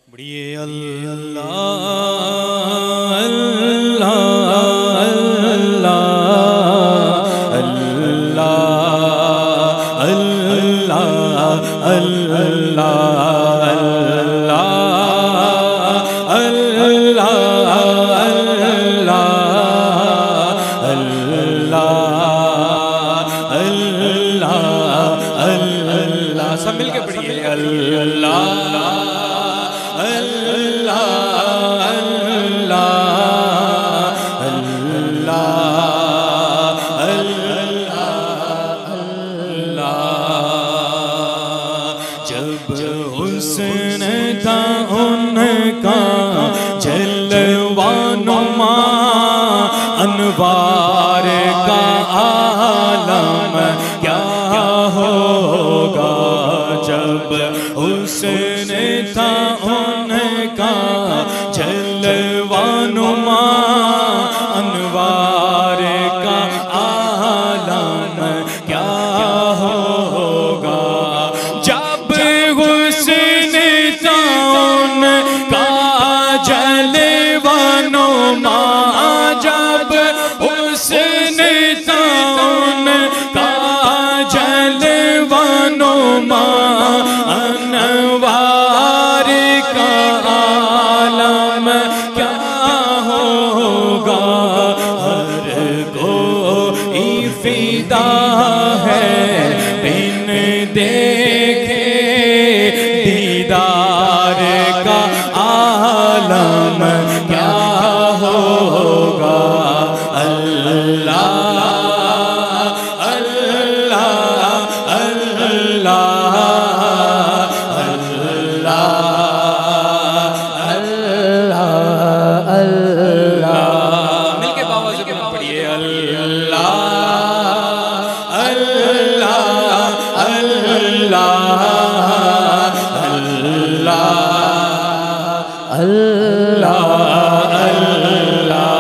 بڑھیے اللہ اللہ اللہ اللہ اللہ اللہ سب مل کے پڑھیے اللہ جب حسن تھا ان کا جلوہ نما انوار کا عالم کیا ہوگا جب حسن تھا ان کا جلوہ نما انوار کا عالم کیا ہوگا جب حسن تھا ان کا جلوہ نما جب حسن تھا ان کا جلوہ نما انوار کا عالم کیا ہوگا ہر کوئی فدا ہے بن دیکھے دیدار کا عالم کیا ہوگا اللہ اللہ اللہ اللہ اللہ مل کے باوا سے پڑھیے اللہ اللہ اللہ اللہ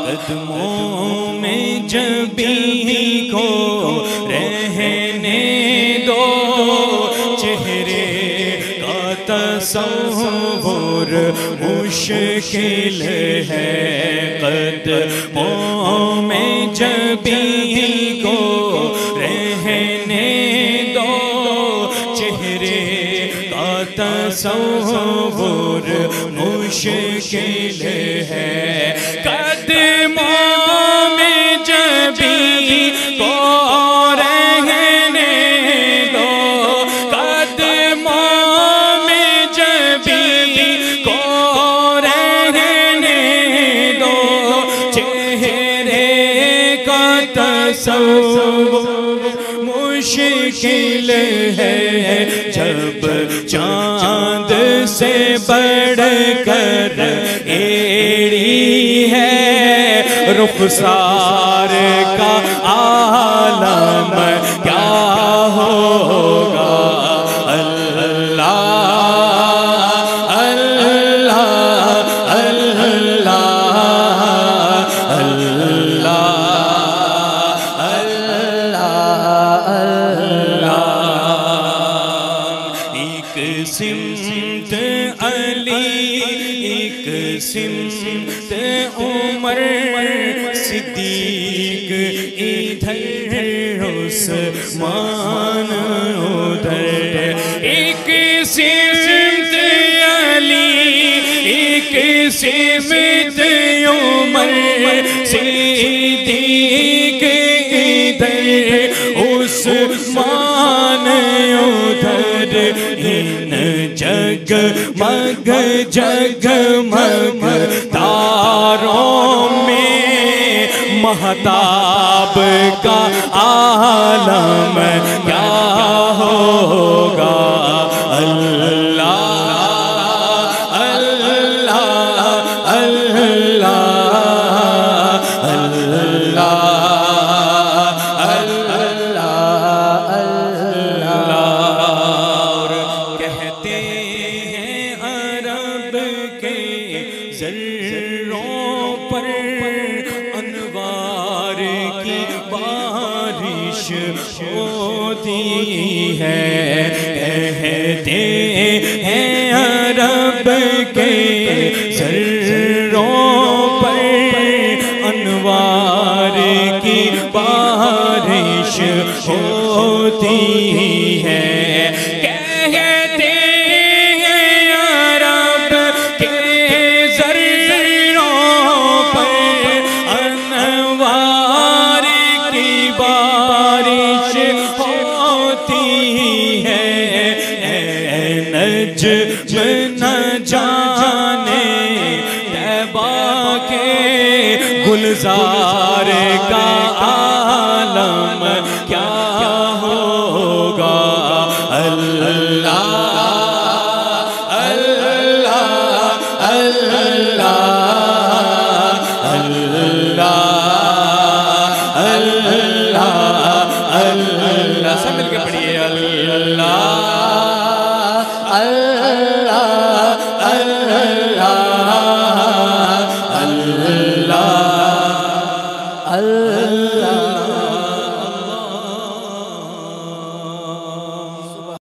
قدموں میں جب ہی کو رہنے دو چہرے کا تصور مشکل ہے قدموں میں جب ہی کو رہنے دو چہرے کا تصور مشکل ہے قدموں میں جب ہی کو رہنے دو قدموں میں جب ہی کو رہنے دو چہرے کا تصور مشکل ہے جب چاند سے بڑھ کر ایڑی ہے رخسار کا عالم کیا ہوگا اللہ اللہ اللہ اللہ ایک سمت علی ایک سمت عمر صدیق ادھر عثمان ادھر ایک سمت علی ایک سمت عمر صدیق ادھر عثمان ادھر ان جگمگ جگمگ تاروں میں مہتاب کا عالم کیا ہوگا اللہ اللہ اللہ اللہ کہتے ہیں عرب کے ذروں پر انوار کی بارش ہوتی ہے کہتے ہیں عرب کے سروں پر انوار کی بارش ہوتی ہے، کہتے ہیں عرب کے سروں پر انوار کی بارش ہوتی ہے، نجم نہ جانے طیبہ کے گلزار کا